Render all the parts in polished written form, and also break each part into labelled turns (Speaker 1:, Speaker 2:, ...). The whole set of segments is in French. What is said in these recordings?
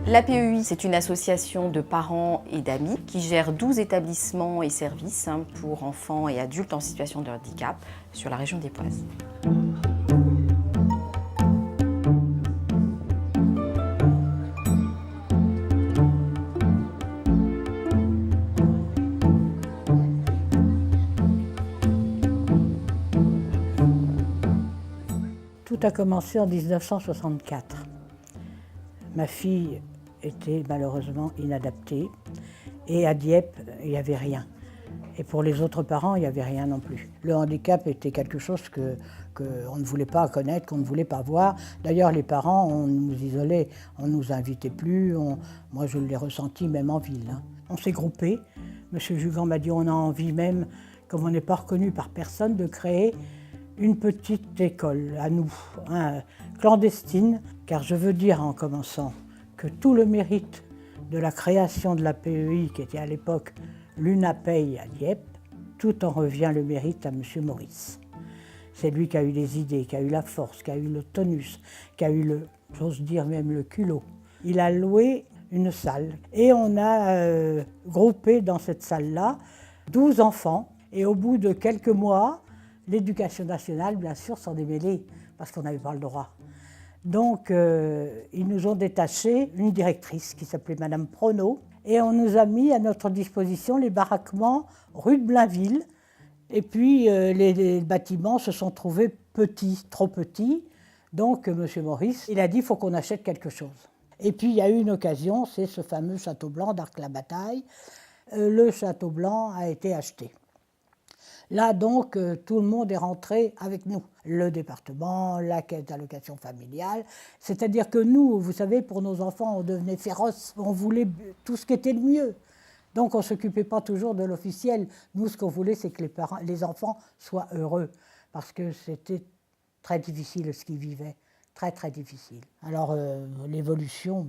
Speaker 1: L'APEI, c'est une association de parents et d'amis qui gère 12 établissements et services pour enfants et adultes en situation de handicap sur la région d'Époisse.
Speaker 2: Tout a commencé en 1964. Ma fille était malheureusement inadaptée et à Dieppe, il n'y avait rien. Et pour les autres parents, il n'y avait rien non plus. Le handicap était quelque chose qu'on ne voulait pas connaître, qu'on ne voulait pas voir. D'ailleurs, les parents, on nous isolait, on ne nous invitait plus. Moi, je l'ai ressenti même en ville. On s'est groupés. Monsieur Juvent m'a dit on a envie même, comme on n'est pas reconnu par personne, de créer une petite école à nous, clandestine, car je veux dire en commençant que tout le mérite de la création de la PEI, qui était à l'époque l'UNAPEI à Dieppe, tout en revient le mérite à M. Maurice. C'est lui qui a eu les idées, qui a eu la force, qui a eu le tonus, qui a eu j'ose dire même le culot. Il a loué une salle et on a groupé dans cette salle-là 12 enfants et au bout de quelques mois, l'Éducation nationale, bien sûr, s'en est mêlée, parce qu'on n'avait pas le droit. Donc, ils nous ont détaché une directrice qui s'appelait Madame Prono, et on nous a mis à notre disposition les baraquements rue de Blainville. Et puis, les bâtiments se sont trouvés petits, trop petits. Donc, M. Maurice, il a dit, il faut qu'on achète quelque chose. Et puis, il y a eu une occasion, c'est ce fameux château blanc d'Arc-la-Bataille. Le château blanc a été acheté. Là, donc, tout le monde est rentré avec nous. Le département, la caisse d'allocation familiale. C'est-à-dire que nous, vous savez, pour nos enfants, on devenait féroces. On voulait tout ce qui était le mieux. Donc, on ne s'occupait pas toujours de l'officiel. Nous, ce qu'on voulait, c'est que les enfants soient heureux. Parce que c'était très difficile ce qu'ils vivaient. Très, très difficile. Alors, l'évolution,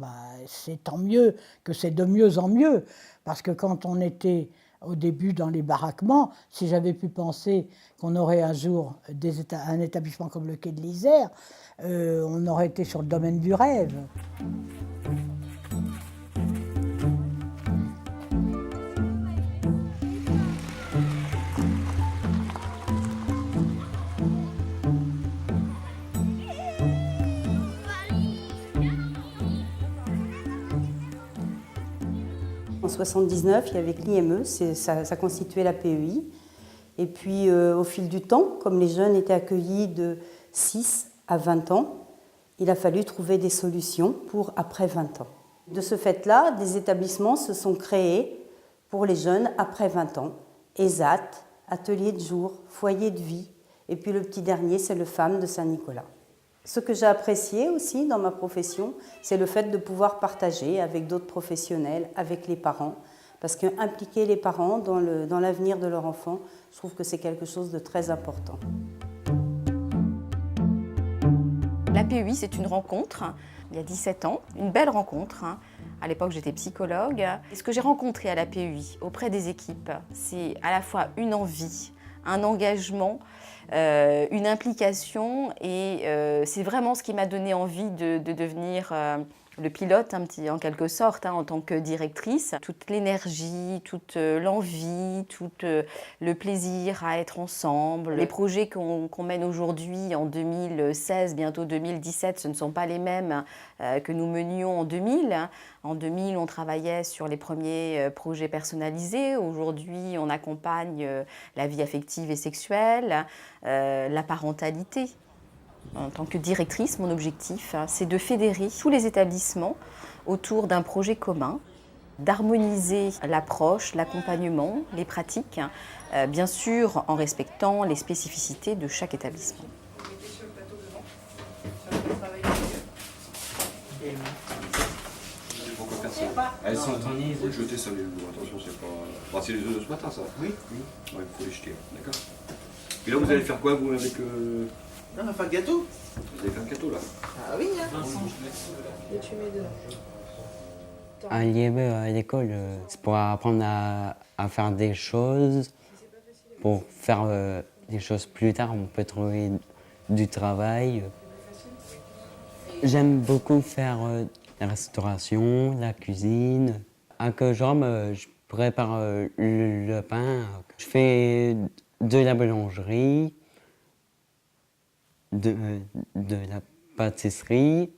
Speaker 2: c'est tant mieux que c'est de mieux en mieux. Parce que quand on était au début dans les baraquements, si j'avais pu penser qu'on aurait un jour un établissement comme le Quai de l'Isère, on aurait été sur le domaine du rêve.
Speaker 3: En 1979, il y avait l'IME, ça constituait la PEI. Et puis au fil du temps, comme les jeunes étaient accueillis de 6 à 20 ans, il a fallu trouver des solutions pour après 20 ans. De ce fait-là, des établissements se sont créés pour les jeunes après 20 ans. ESAT, atelier de jour, foyer de vie, et puis le petit dernier, c'est le FAM de Saint-Nicolas. Ce que j'ai apprécié aussi dans ma profession, c'est le fait de pouvoir partager avec d'autres professionnels, avec les parents, parce qu'impliquer les parents dans l'avenir de leur enfant, je trouve que c'est quelque chose de très important.
Speaker 1: L'APEI, c'est une rencontre, il y a 17 ans, une belle rencontre. À l'époque, j'étais psychologue. Et ce que j'ai rencontré à l'APEI auprès des équipes, c'est à la fois une envie, un engagement, une implication et c'est vraiment ce qui m'a donné envie de devenir le pilote en quelque sorte en tant que directrice. Toute l'énergie, toute l'envie, tout le plaisir à être ensemble. Les projets qu'on mène aujourd'hui en 2016, bientôt 2017, ce ne sont pas les mêmes que nous menions en 2000. En 2000, on travaillait sur les premiers projets personnalisés. Aujourd'hui, on accompagne la vie affective et sexuelle, la parentalité. En tant que directrice, mon objectif, c'est de fédérer tous les établissements autour d'un projet commun, d'harmoniser l'approche, l'accompagnement, les pratiques, bien sûr en respectant les spécificités de chaque établissement.
Speaker 4: Elles sont tournées. Il faut le jeter ça, les œufs. Attention, c'est pas. Bah, c'est les œufs de ce matin, ça. Oui. Ouais, il faut les jeter, d'accord. Et là, vous allez faire quoi, vous, avec.
Speaker 5: On va faire le gâteau.
Speaker 4: Vous allez faire un gâteau, là.
Speaker 5: Ah oui, hein.
Speaker 6: Et tu mets dedans.
Speaker 7: À l'IME, à l'école, c'est pour apprendre à faire des choses, pour faire des choses plus tard, on peut trouver du travail. J'aime beaucoup faire la restauration, la cuisine. À que je prépare le pain. Je fais de la boulangerie, de la pâtisserie.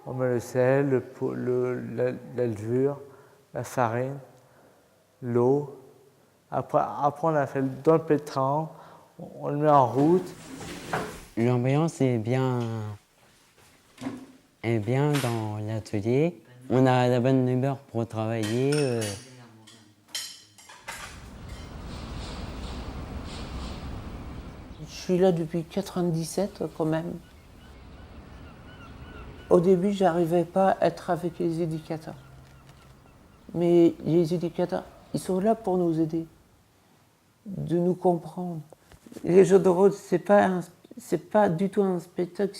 Speaker 8: On met le sel, la levure, la farine, l'eau. Après, on a fait dans le pétrin, on le met en route.
Speaker 7: L'ambiance est bien dans l'atelier. On a la bonne humeur pour travailler.
Speaker 9: Je suis là depuis 1997 quand même. Au début, je n'arrivais pas à être avec les éducateurs. Mais les éducateurs, ils sont là pour nous aider, de nous comprendre. Les jeux de rôle, c'est pas du tout un spectacle,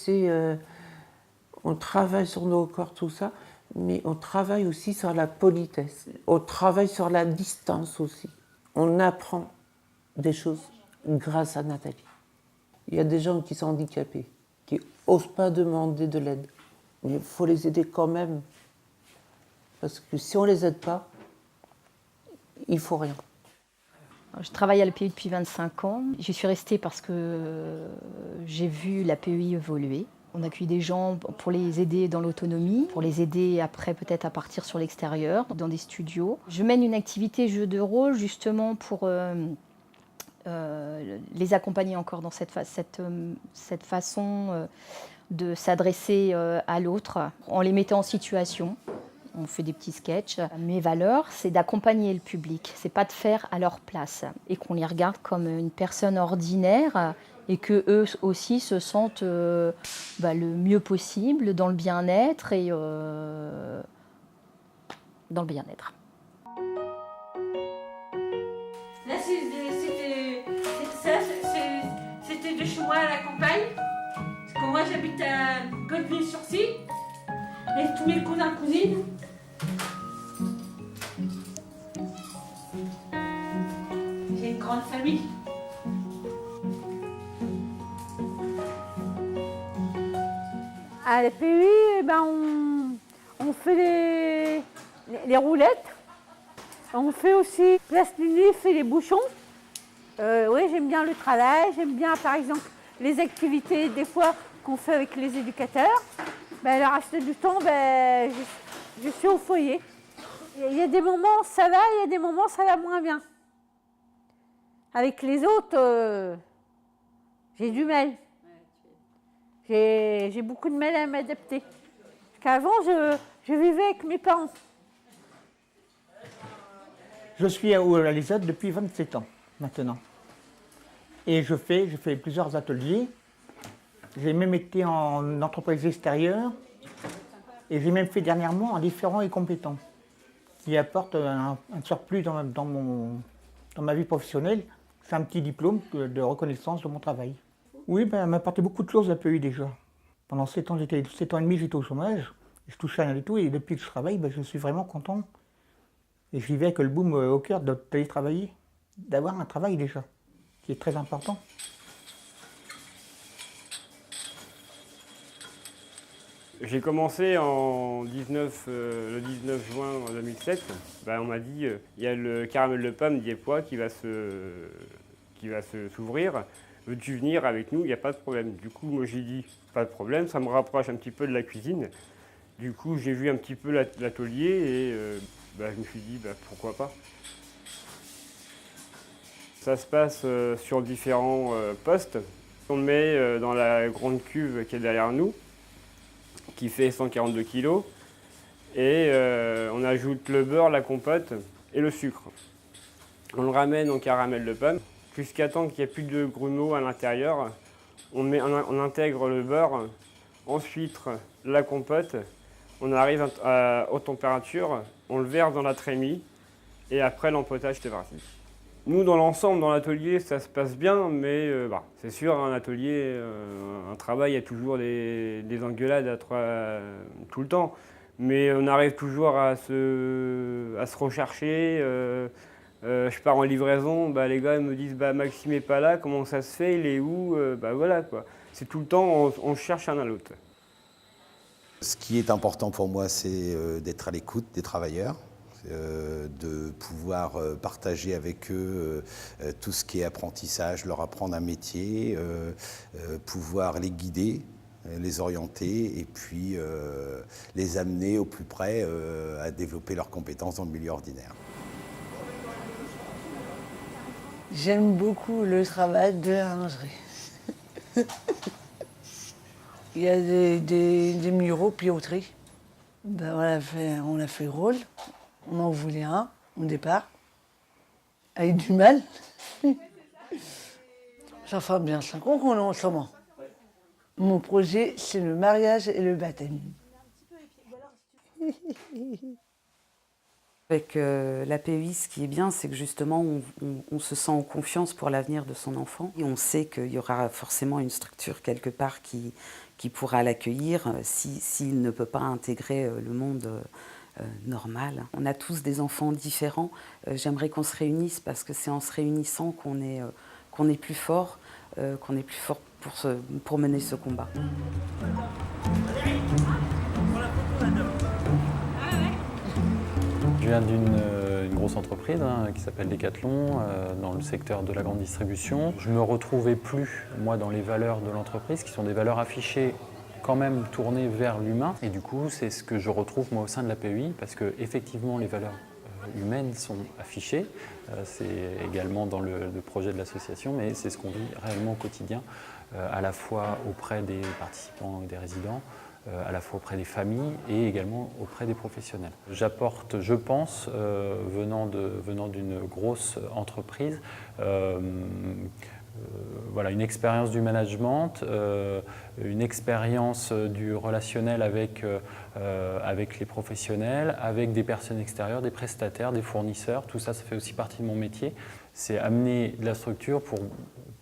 Speaker 9: on travaille sur nos corps, tout ça, mais on travaille aussi sur la politesse. On travaille sur la distance aussi. On apprend des choses grâce à Nathalie. Il y a des gens qui sont handicapés, qui n'osent pas demander de l'aide. Mais il faut les aider quand même. Parce que si on ne les aide pas, il ne faut rien.
Speaker 10: Je travaille à l'APEI depuis 25 ans. J'y suis restée parce que j'ai vu l'APEI évoluer. On accueille des gens pour les aider dans l'autonomie, pour les aider après peut-être à partir sur l'extérieur, dans des studios. Je mène une activité jeu de rôle justement pour les accompagner encore dans cette façon de s'adresser à l'autre en les mettant en situation. On fait des petits sketchs. Mes valeurs, c'est d'accompagner le public, c'est pas de faire à leur place et qu'on les regarde comme une personne ordinaire et qu'eux aussi se sentent le mieux possible dans le bien-être et dans le bien-être.
Speaker 11: Là, c'était de chez moi à la campagne. Parce que moi, j'habite à Godeville-sur-Scie, avec tous mes cousins et cousines. J'ai une grande famille.
Speaker 12: À l'APEI, on fait les roulettes. On fait aussi place du Nif et les bouchons. Oui, j'aime bien le travail. J'aime bien, par exemple, les activités, des fois, qu'on fait avec les éducateurs. Le reste du temps, je suis au foyer. Il y a des moments, ça va, il y a des moments, ça va moins bien. Avec les autres, j'ai du mal. J'ai beaucoup de mal à m'adapter. Parce qu'avant, je vivais avec mes parents.
Speaker 13: Je suis à l'ESAT depuis 27 ans maintenant. Et je fais plusieurs ateliers. J'ai même été en entreprise extérieure. Et j'ai même fait dernièrement en différents et compétents, qui apporte un surplus dans ma vie professionnelle. C'est un petit diplôme de reconnaissance de mon travail. Oui, elle m'a apporté beaucoup de choses à l'APEI déjà. Pendant 7 ans et demi, j'étais au chômage. Je touchais rien du tout et depuis que je travaille, je suis vraiment content. Et je vivais avec le boom au cœur d'aller travailler, d'avoir un travail déjà, qui est très important.
Speaker 14: J'ai commencé le 19 juin 2007. On m'a dit il y a le caramel de pomme diepois qui va s'ouvrir. Veux-tu venir avec nous? Il n'y a pas de problème. Du coup, moi j'ai dit pas de problème, ça me rapproche un petit peu de la cuisine. Du coup, j'ai vu un petit peu l'atelier et je me suis dit pourquoi pas. Ça se passe sur différents postes. On le met dans la grande cuve qui est derrière nous, qui fait 142 kg. Et on ajoute le beurre, la compote et le sucre. On le ramène en caramel de pomme. Jusqu'à temps qu'il n'y ait plus de grumeaux à l'intérieur, on intègre le beurre, ensuite la compote, on arrive aux températures, on le verse dans la trémie et après l'empotage c'est parti. Nous dans l'ensemble, dans l'atelier, ça se passe bien, mais c'est sûr, un atelier, un travail, il y a toujours des engueulades tout le temps. Mais on arrive toujours à se rechercher. Je pars en livraison, les gars me disent Maxime n'est pas là, comment ça se fait, il est où, voilà quoi. C'est tout le temps, on cherche un à l'autre.
Speaker 15: Ce qui est important pour moi, c'est d'être à l'écoute des travailleurs, de pouvoir partager avec eux tout ce qui est apprentissage, leur apprendre un métier, pouvoir les guider, les orienter et puis les amener au plus près à développer leurs compétences dans le milieu ordinaire.
Speaker 9: J'aime beaucoup le travail de la lingerie. Il y a des muraux piauterie. Ben, on a fait rôle. On en voulait un au départ. Avec du mal. Ça fait bien 5 ans qu'on est ensemble. Mon projet, c'est le mariage et le baptême.
Speaker 16: Avec la PEI, ce qui est bien, c'est que justement, on se sent en confiance pour l'avenir de son enfant. Et on sait qu'il y aura forcément une structure quelque part qui pourra l'accueillir s'il ne peut pas intégrer le monde normal. On a tous des enfants différents. J'aimerais qu'on se réunisse parce que c'est en se réunissant qu'on est plus fort, pour mener ce combat.
Speaker 17: Je viens d'une grosse entreprise qui s'appelle Decathlon, dans le secteur de la grande distribution. Je ne me retrouvais plus, moi, dans les valeurs de l'entreprise, qui sont des valeurs affichées quand même tournées vers l'humain. Et du coup, c'est ce que je retrouve, moi, au sein de la PEI, parce que effectivement, les valeurs humaines sont affichées. C'est également dans le projet de l'association, mais c'est ce qu'on vit réellement au quotidien, à la fois auprès des participants et des résidents, à la fois auprès des familles et également auprès des professionnels. J'apporte, je pense, venant d'une grosse entreprise, voilà, une expérience du management, une expérience du relationnel avec les professionnels, avec des personnes extérieures, des prestataires, des fournisseurs. Tout ça, ça fait aussi partie de mon métier. C'est amener de la structure pour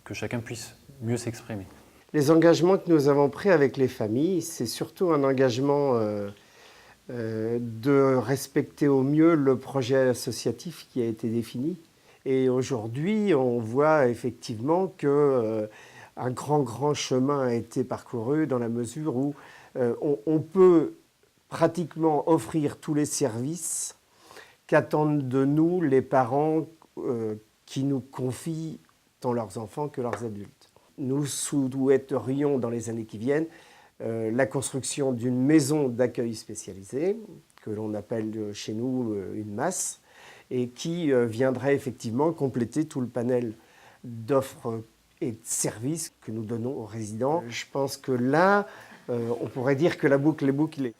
Speaker 17: que chacun puisse mieux s'exprimer.
Speaker 18: Les engagements que nous avons pris avec les familles, c'est surtout un engagement de respecter au mieux le projet associatif qui a été défini. Et aujourd'hui, on voit effectivement qu'un grand chemin a été parcouru dans la mesure où on peut pratiquement offrir tous les services qu'attendent de nous les parents qui nous confient tant leurs enfants que leurs adultes. Nous souhaiterions dans les années qui viennent la construction d'une maison d'accueil spécialisée, que l'on appelle chez nous une MAS, et qui viendrait effectivement compléter tout le panel d'offres et de services que nous donnons aux résidents. Je pense que là, on pourrait dire que la boucle est bouclée.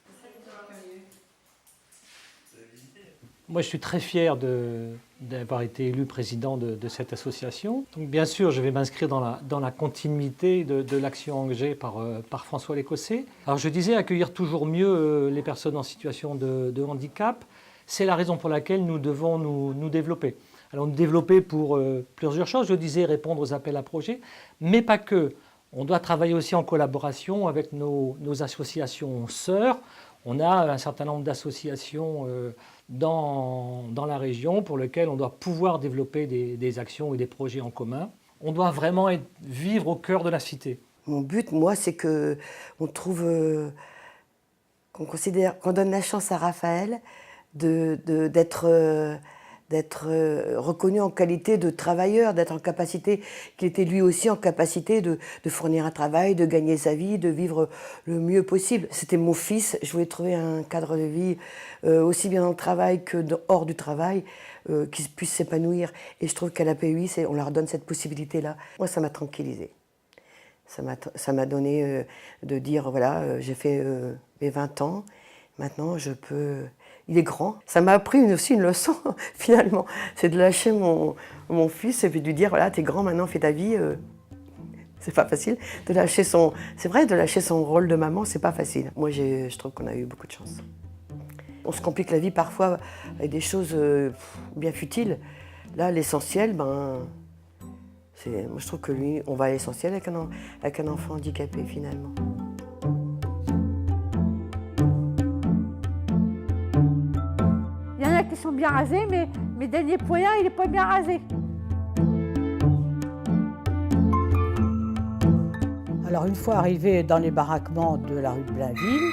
Speaker 19: Moi, je suis très fier d'avoir été élu président de cette association. Donc, bien sûr, je vais m'inscrire dans la continuité de l'action engagée par François Lécossais. Alors, je disais accueillir toujours mieux les personnes en situation de handicap. C'est la raison pour laquelle nous devons nous développer. Alors, nous développer pour plusieurs choses. Je disais répondre aux appels à projets, mais pas que. On doit travailler aussi en collaboration avec nos associations sœurs. On a un certain nombre d'associations dans la région pour lesquelles on doit pouvoir développer des actions et des projets en commun. On doit vraiment vivre au cœur de la cité.
Speaker 20: Mon but, moi, c'est qu'on trouve, qu'on donne la chance à Raphaël d'être reconnu en qualité de travailleur, d'être en capacité, qu'il était lui aussi en capacité de fournir un travail, de gagner sa vie, de vivre le mieux possible. C'était mon fils, je voulais trouver un cadre de vie aussi bien dans le travail que hors du travail, qui puisse s'épanouir. Et je trouve qu'à la PEI, on leur donne cette possibilité-là. Moi, ça m'a tranquillisée. Ça m'a donné de dire, voilà, j'ai fait mes 20 ans, maintenant je peux... Il est grand. Ça m'a appris aussi une leçon, finalement. C'est de lâcher mon fils et puis de lui dire, voilà, t'es grand maintenant, fais ta vie. C'est pas facile. De lâcher c'est vrai, de lâcher son rôle de maman, c'est pas facile. Moi, je trouve qu'on a eu beaucoup de chance. On se complique la vie parfois avec des choses bien futiles. Là, l'essentiel, moi, je trouve que lui, on va à l'essentiel avec un enfant handicapé, finalement.
Speaker 12: Il y en a qui sont bien rasés, mais mes derniers poignards, il n'est pas bien rasé.
Speaker 2: Alors une fois arrivé dans les baraquements de la rue de Blainville,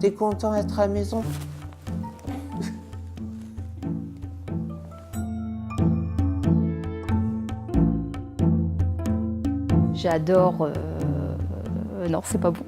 Speaker 9: T'es content d'être à la maison?
Speaker 10: J'adore... Non, c'est pas bon.